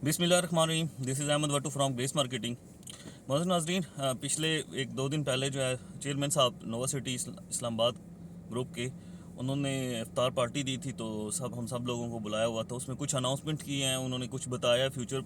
बिस्मिल्लाहिर्रहमानिर्रहीम। This is Ahmad Wattoo from Grace Marketing. मोहतरम नाज़रीन, पिछले एक दो दिन पहले जो है चेयरमैन साहब नोवा सिटी इस्लामाबाद ग्रुप के, उन्होंने इफ्तार पार्टी दी थी। तो हम सब लोगों को बुलाया हुआ था। उसमें कुछ अनाउंसमेंट किए हैं, उन्होंने कुछ बताया फ्यूचर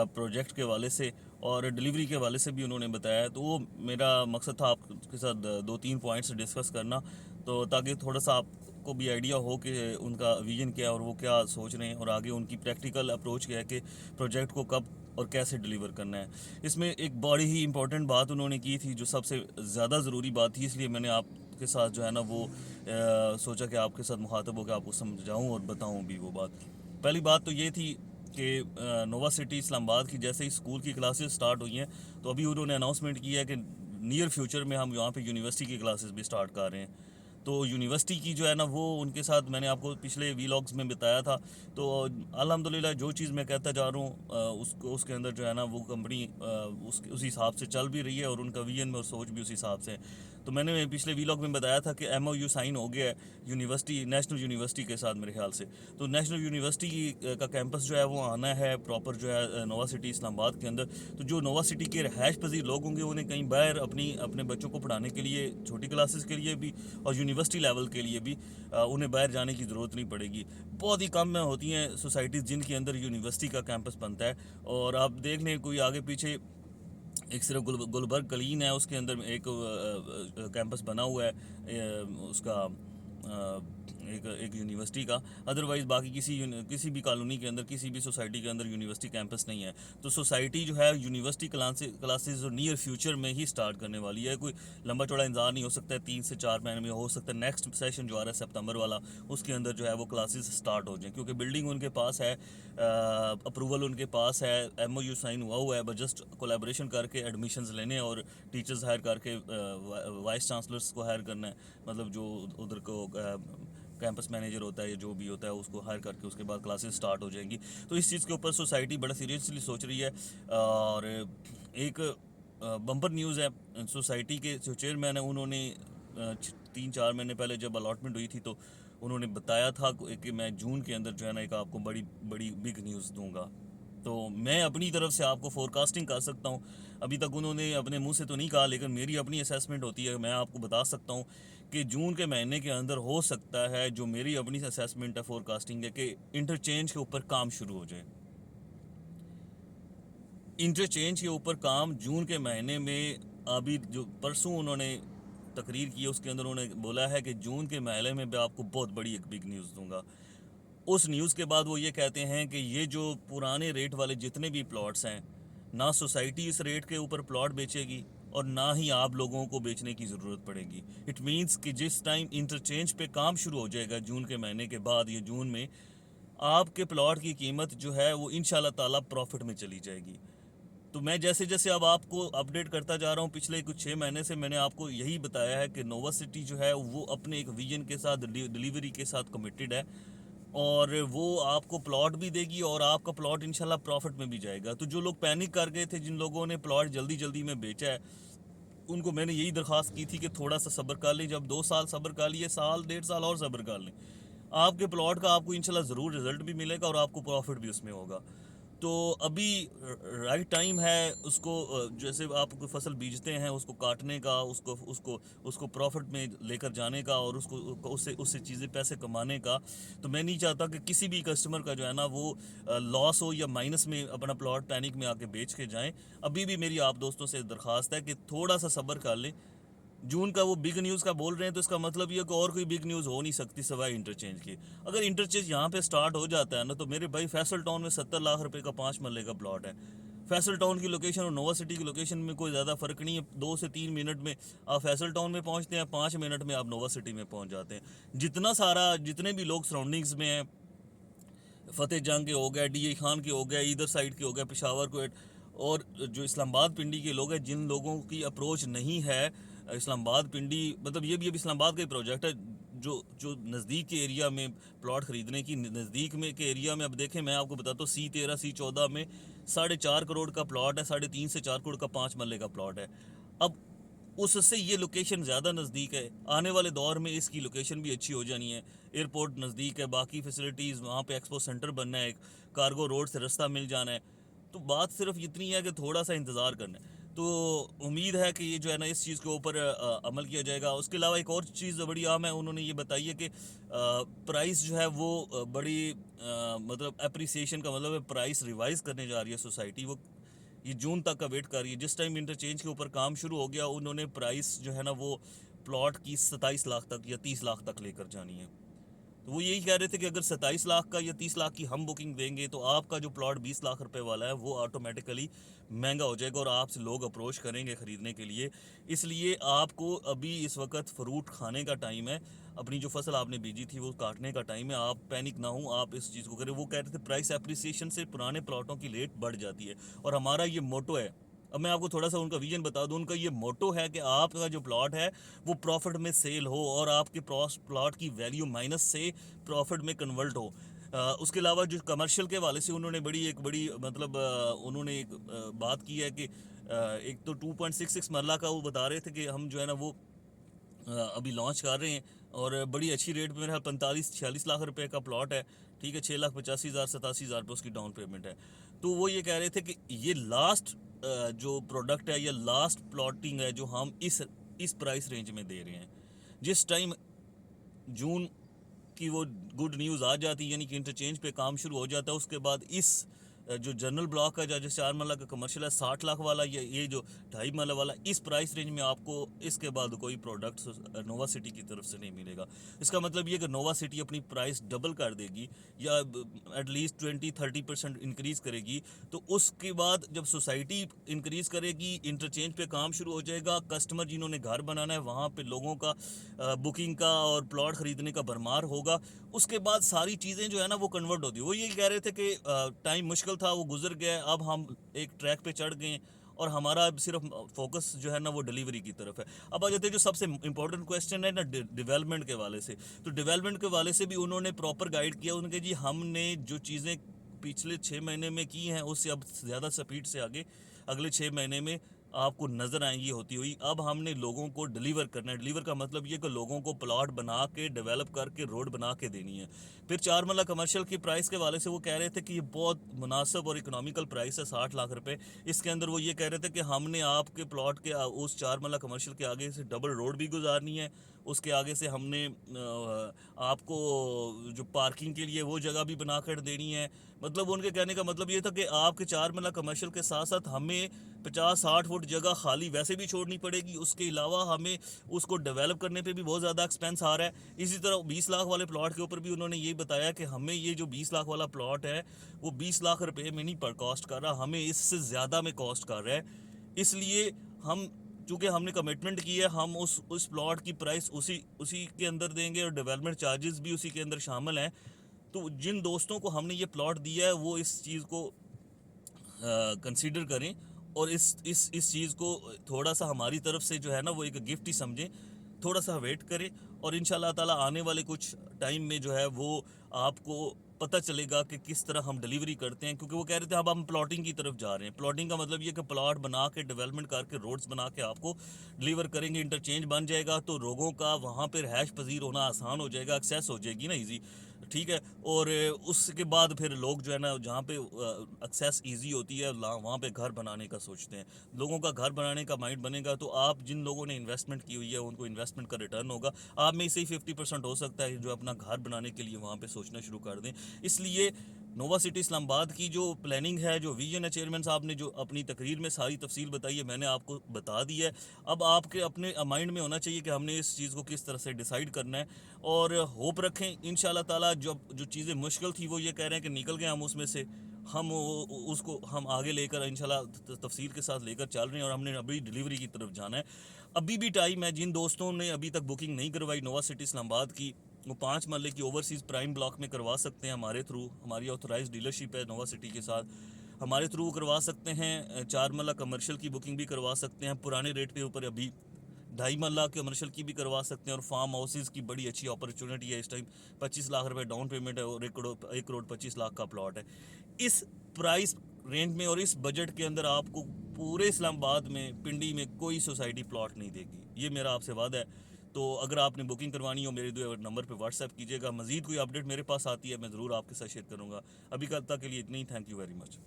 प्रोजेक्ट के हवाले से और डिलीवरी के हवाले से भी उन्होंने बताया। तो वो मेरा मकसद था आपके साथ दो तीन पॉइंट्स डिस्कस करना, तो ताकि थोड़ा सा आपको भी आइडिया हो कि उनका विजन क्या है और वो क्या सोच रहे हैं और आगे उनकी प्रैक्टिकल अप्रोच क्या है कि प्रोजेक्ट को कब और कैसे डिलीवर करना है। इसमें एक बड़ी ही इंपॉर्टेंट बात उन्होंने की थी जो सबसे ज़्यादा ज़रूरी बात थी, इसलिए मैंने आपके साथ जो है ना वो सोचा कि आपके साथ मुखातब हो के आपको समझाऊँ और बताऊँ भी वो बात। पहली बात तो ये थी कि नोवा सिटी इस्लामाबाद की जैसे ही स्कूल की क्लासेस स्टार्ट हुई हैं, तो अभी उन्होंने अनाउंसमेंट किया है कि नियर फ्यूचर में हम यहाँ पे यूनिवर्सिटी की क्लासेस भी स्टार्ट कर रहे हैं। तो यूनिवर्सिटी की जो है ना वो उनके साथ मैंने आपको पिछले वीलॉग्स में बताया था। तो अल्हम्दुलिल्लाह जो चीज़ मैं कहता जा रहा हूँ उसको उसके अंदर जो है ना वो कंपनी उस हिसाब से चल भी रही है और उनका विजन और सोच भी उस हिसाब से है। तो मैंने पिछले वीलॉग में बताया था कि MOU साइन हो गया है यूनिवर्सिटी, नेशनल यूनिवर्सिटी के साथ मेरे ख्याल से। तो नेशनल यूनिवर्सिटी का कैंपस जो है वो आना है प्रॉपर जो है नोवा सिटी इस्लामाबाद के अंदर। तो जो नोवा सिटी के रहायश पजीर लोग होंगे उन्हें कहीं बाहर अपने बच्चों को पढ़ाने के लिए, छोटी क्लासेस के लिए भी और यूनिवर्सिटी लेवल के लिए भी उन्हें बाहर जाने की ज़रूरत नहीं पड़ेगी। बहुत ही कम में होती हैं सोसाइटीज़ जिनके अंदर यूनिवर्सिटी का कैंपस बनता है। और आप देख लें कोई आगे पीछे एक सिर्फ गुलबर्ग कलीन है, उसके अंदर एक कैंपस बना हुआ है उसका एक एक यूनिवर्सिटी का। अदरवाइज़ बाकी किसी भी कॉलोनी के अंदर, किसी भी सोसाइटी के अंदर यूनिवर्सिटी कैंपस नहीं है। तो सोसाइटी जो है यूनिवर्सिटी क्लासेस नियर फ्यूचर में ही स्टार्ट करने वाली है। कोई लंबा चौड़ा इंतजार नहीं हो सकता है, 3 से 4 महीने में हो सकता है नेक्स्ट सेशन जो आ रहा है सितंबर वाला, उसके अंदर जो है वो क्लासेस स्टार्ट हो जाएँ, क्योंकि बिल्डिंग उनके पास है, अप्रूवल उनके पास है, MOU साइन हुआ है। बस जस्ट कोलैबोरेशन करके एडमिशन्स लेने और टीचर्स हायर करके वाइस चांसलर्स को हायर करना है। मतलब जो उधर को कैंपस मैनेजर होता है या जो भी होता है उसको हायर करके उसके बाद क्लासेस स्टार्ट हो जाएंगी। तो इस चीज़ के ऊपर सोसाइटी बड़ा सीरियसली सोच रही है। और एक बम्पर न्यूज़ है, सोसाइटी के जो चेयरमैन है उन्होंने 3-4 महीने पहले जब अलॉटमेंट हुई थी तो उन्होंने बताया था कि मैं जून के अंदर जो है ना एक आपको बड़ी बड़ी बिग न्यूज़ दूंगा। तो मैं अपनी तरफ से आपको फोरकास्टिंग कर सकता हूँ। अभी तक उन्होंने अपने मुंह से तो नहीं कहा, लेकिन मेरी अपनी असेसमेंट होती है, मैं आपको बता सकता हूँ कि जून के महीने के अंदर हो सकता है, जो मेरी अपनी असेसमेंट है फोरकास्टिंग है, कि इंटरचेंज के ऊपर काम शुरू हो जाए। इंटरचेंज के ऊपर काम जून के महीने में, अभी जो परसों उन्होंने तकरीर की है उसके अंदर उन्होंने बोला है कि जून के महीने में मैं आपको बहुत बड़ी एक बिग न्यूज़ दूंगा। उस न्यूज़ के बाद वो ये कहते हैं कि ये जो पुराने रेट वाले जितने भी प्लॉट्स हैं, ना सोसाइटी इस रेट के ऊपर प्लॉट बेचेगी और ना ही आप लोगों को बेचने की ज़रूरत पड़ेगी। इट मीन्स कि जिस टाइम इंटरचेंज पे काम शुरू हो जाएगा जून के महीने के बाद, ये जून में आपके प्लॉट की कीमत जो है वो इंशाल्लाह ताला प्रॉफिट में चली जाएगी। तो मैं जैसे जैसे अब आपको अपडेट करता जा रहा हूँ, पिछले कुछ 6 महीने से मैंने आपको यही बताया है कि नोवा सिटी जो है वो अपने एक विजन के साथ, डिलीवरी के साथ कमिटेड है और वो आपको प्लॉट भी देगी और आपका प्लॉट इंशाल्लाह प्रॉफिट में भी जाएगा। तो जो लोग पैनिक कर गए थे, जिन लोगों ने प्लॉट जल्दी जल्दी में बेचा है, उनको मैंने यही दरख्वास्त की थी कि थोड़ा सा सब्र कर लें। जब 2 साल सब्र कर लिए, साल 1.5 साल और सब्र कर लें, आपके प्लॉट का आपको इंशाल्लाह ज़रूर रिजल्ट भी मिलेगा और आपको प्रॉफिट भी उसमें होगा। तो अभी राइट टाइम है उसको, जैसे आप कोई फसल बीजते हैं उसको काटने का, उसको उसको उसको प्रॉफिट में लेकर जाने का और उसको उससे उससे चीज़ें पैसे कमाने का। तो मैं नहीं चाहता कि किसी भी कस्टमर का जो है ना वो लॉस हो या माइनस में अपना प्लॉट पैनिक में आके बेच के जाएं। अभी भी मेरी आप दोस्तों से दरख्वास्त है कि थोड़ा सा सब्र कर लें। जून का वो बिग न्यूज़ का बोल रहे हैं तो इसका मतलब ये है कि और कोई बिग न्यूज़ हो नहीं सकती सिवाय इंटरचेंज की। अगर इंटरचेंज यहाँ पे स्टार्ट हो जाता है ना, तो मेरे भाई फैसल टाउन में 70 लाख रुपए का 5 मरले का प्लॉट है। फैसल टाउन की लोकेशन और नोवा सिटी की लोकेशन में कोई ज़्यादा फ़र्क नहीं है। 2 से 3 मिनट में आप फैसल टाउन में पहुँचते हैं, 5 मिनट में आप नोवा सिटी में पहुँच जाते हैं। जितने भी लोग सराउंडिंग्स में हैं, फतेह जंग के हो गए, DA खान के हो गए, इधर साइड के हो गए, पेशावर को, और जो इस्लामाबाद पिंडी के लोग हैं, जिन लोगों की अप्रोच नहीं है इस्लामाबाद पिंडी, मतलब ये भी अब इस्लामाबाद का ही प्रोजेक्ट है, जो जो नज़दीक के एरिया में प्लॉट ख़रीदने की, नज़दीक में के एरिया में, अब देखें मैं आपको बताता हूँ, C13 C14 में 4.5 करोड़ का प्लॉट है, 3.5 से 4 करोड़ का 5 मरले का प्लॉट है। अब उससे ये लोकेशन ज़्यादा नज़दीक है, आने वाले दौर में इसकी लोकेशन भी अच्छी हो जानी है, एयरपोर्ट नज़दीक है, बाकी फैसिलिटीज़ वहाँ पे एक्सपो सेंटर बनना है, कार्गो रोड से रास्ता मिल जाना है। तो बात सिर्फ इतनी है कि थोड़ा सा इंतज़ार करना है। तो उम्मीद है कि ये जो है ना इस चीज़ के ऊपर अमल किया जाएगा। उसके अलावा एक और चीज़ बड़ी आम है, उन्होंने ये बताई है कि प्राइस जो है वो बड़ी मतलब अप्रिसिएशन का मतलब है प्राइस रिवाइज़ करने जा रही है सोसाइटी। वो ये जून तक का वेट कर रही है। जिस टाइम इंटरचेंज के ऊपर काम शुरू हो गया, उन्होंने प्राइस जो है ना वो प्लॉट की 27 लाख तक या 30 लाख तक लेकर जानी है। तो वो यही कह रहे थे कि अगर 27 लाख का या 30 लाख की हम बुकिंग देंगे तो आपका जो प्लॉट 20 लाख रुपए वाला है वो ऑटोमेटिकली महंगा हो जाएगा और आपसे लोग अप्रोच करेंगे ख़रीदने के लिए। इसलिए आपको अभी इस वक्त फ्रूट खाने का टाइम है, अपनी जो फसल आपने बीजी थी वो काटने का टाइम है। आप पैनिक ना हो, आप इस चीज़ को करें। वो कह रहे थे प्राइस एप्रिसिएशन से पुराने प्लॉटों की रेट बढ़ जाती है और हमारा ये मोटो है। अब मैं आपको थोड़ा सा उनका विजन बता दूं। उनका ये मोटो है कि आपका जो प्लॉट है वो प्रॉफिट में सेल हो और आपके प्लॉट की वैल्यू माइनस से प्रॉफिट में कन्वर्ट हो। उसके अलावा जो कमर्शियल के वाले से उन्होंने एक बड़ी मतलब उन्होंने एक बात की है कि एक तो 2.66 मरला का वो बता रहे थे कि हम जो है ना वो अभी लॉन्च कर रहे हैं और बड़ी अच्छी रेट पे, मेरे ख्याल 45-46 लाख रुपए का प्लॉट है। ठीक है, 6,85,000 87,000 पे उसकी डाउन पेमेंट है। तो वो ये कह रहे थे कि ये लास्ट जो प्रोडक्ट है या लास्ट प्लॉटिंग है जो हम इस प्राइस रेंज में दे रहे हैं। जिस टाइम जून की वो गुड न्यूज़ आ जाती है, यानी कि इंटरचेंज पे काम शुरू हो जाता है, उसके बाद इस जो जनरल ब्लॉक का जो 4 मरला का कमर्शियल है 60 लाख वाला, ये जो 2.5 मरला वाला, इस प्राइस रेंज में आपको इसके बाद कोई प्रोडक्ट नोवा सिटी की तरफ से नहीं मिलेगा। इसका मतलब ये कि नोवा सिटी अपनी प्राइस डबल कर देगी या एटलीस्ट 20-30% इंक्रीज़ करेगी। तो उसके बाद जब सोसाइटी इंक्रीज़ करेगी, इंटरचेंज पे काम शुरू हो जाएगा, कस्टमर जिन्होंने घर बनाना है वहाँ पे लोगों का बुकिंग का और प्लॉट ख़रीदने का भरमार होगा। उसके बाद सारी चीज़ें जो है ना वो कन्वर्ट होती है। वो ये कह रहे थे कि टाइम मुश्किल था, वो गुजर गया, अब हम एक ट्रैक पे चढ़ गए और हमारा अब सिर्फ फोकस जो है ना वो डिलीवरी की तरफ है। अब आ जाते हैं जो सबसे इंपॉर्टेंट क्वेश्चन है ना डेवलपमेंट के वाले से। तो डेवलपमेंट के वाले से भी उन्होंने प्रॉपर गाइड किया। उनके जी हमने जो चीज़ें पिछले 6 महीने में की हैं उससे अब ज़्यादा स्पीड से आगे अगले 6 महीने में आपको नज़र आएंगी होती हुई। अब हमने लोगों को डिलीवर करना है। डिलीवर का मतलब ये कि लोगों को प्लॉट बना के डेवलप करके रोड बना के देनी है। फिर 4 मरला कमर्शियल की प्राइस के वाले से वो कह रहे थे कि ये बहुत मुनासिब और इकोनॉमिकल प्राइस है, 60 लाख रुपए। इसके अंदर वो ये कह रहे थे कि हमने आपके प्लॉट के उस 4 मरला कमर्शियल के आगे से डबल रोड भी गुजारनी है, उसके आगे से हमने आपको जो पार्किंग के लिए वो जगह भी बना कर देनी है। मतलब उनके कहने का मतलब ये था कि आपके 4 मरला कमर्शियल के साथ साथ हमें 50-60 फुट जगह खाली वैसे भी छोड़नी पड़ेगी। उसके अलावा हमें उसको डेवलप करने पे भी बहुत ज़्यादा एक्सपेंस आ रहा है। इसी तरह 20 लाख वाले प्लॉट के ऊपर भी उन्होंने ये बताया कि हमें ये जो 20 लाख वाला प्लॉट है वो 20 लाख रुपए में नहीं पर कॉस्ट कर रहा, हमें इससे ज़्यादा में कॉस्ट कर रहा है। इसलिए हम चूँकि हमने कमिटमेंट की है, हम उस प्लॉट की प्राइस उसी उसी के अंदर देंगे और डेवलपमेंट चार्जेस भी उसी के अंदर शामिल हैं। तो जिन दोस्तों को हमने ये प्लॉट दिया है वो इस चीज़ को कंसीडर करें और इस चीज़ को थोड़ा सा हमारी तरफ से जो है ना वो एक गिफ्ट ही समझें। थोड़ा सा वेट करें और इंशाल्लाह ताला आने वाले कुछ टाइम में जो है वो आपको पता चलेगा कि किस तरह हम डिलीवरी करते हैं। क्योंकि वो कह रहे थे अब हम प्लॉटिंग की तरफ जा रहे हैं। प्लॉटिंग का मतलब ये कि प्लॉट बना के डेवलपमेंट करके रोड्स बना के आपको डिलीवर करेंगे। इंटरचेंज बन जाएगा तो लोगों का वहाँ पर रहायश पजीर होना आसान हो जाएगा, एक्सेस हो जाएगी ना ईजी। ठीक है, और उसके बाद फिर लोग जो है ना जहाँ पे एक्सेस इजी होती है वहाँ पे घर बनाने का सोचते हैं। लोगों का घर बनाने का माइंड बनेगा तो आप जिन लोगों ने इन्वेस्टमेंट की हुई है उनको इन्वेस्टमेंट का रिटर्न होगा। आप में से ही 50% हो सकता है जो अपना घर बनाने के लिए वहाँ पे सोचना शुरू कर दें। इसलिए नोवा सिटी इस्लामाबाद की जो प्लानिंग है, जो विजन है, चेयरमैन साहब ने जो अपनी तकरीर में सारी तफसील बताई है मैंने आपको बता दी है। अब आपके अपने माइंड में होना चाहिए कि हमने इस चीज़ को किस तरह से डिसाइड करना है और होप रखें इंशाल्लाह ताला। जो चीज़ें मुश्किल थी वो ये कह रहे हैं कि निकल गए हम उसमें से, हम उसको हम आगे लेकर इंशाल्लाह तफसील के साथ लेकर चल रहे हैं और हमने अभी डिलीवरी की तरफ जाना है। अभी भी टाइम है। जिन दोस्तों ने अभी तक बुकिंग नहीं करवाई नोवा सिटी इस्लामाबाद की, वो 5 मरले की ओवरसीज़ प्राइम ब्लॉक में करवा सकते हैं हमारे थ्रू। हमारी ऑथराइज डीलरशिप है नोवा सिटी के साथ, हमारे थ्रू करवा सकते हैं। 4 मरला कमर्शियल की बुकिंग भी करवा सकते हैं पुराने रेट पे ऊपर, अभी 2.5 मरला कमर्शियल की भी करवा सकते हैं। और फार्म हाउसेज की बड़ी अच्छी अपॉर्चुनिटी है इस टाइम। 25 लाख रुपए डाउन पेमेंट है और 1 करोड़ 25 लाख का प्लॉट है। इस प्राइस रेंज में और इस बजट के अंदर आपको पूरे इस्लामाबाद में पिंडी में कोई सोसाइटी प्लॉट नहीं देगी, ये मेरा आपसे वादा है। तो अगर आपने बुकिंग करवानी हो मेरे दो नंबर पे व्हाट्सएप कीजिएगा। मज़ीद कोई अपडेट मेरे पास आती है मैं ज़रूर आपके साथ शेयर करूँगा। अभी कल तक के लिए इतना ही। Thank you very much.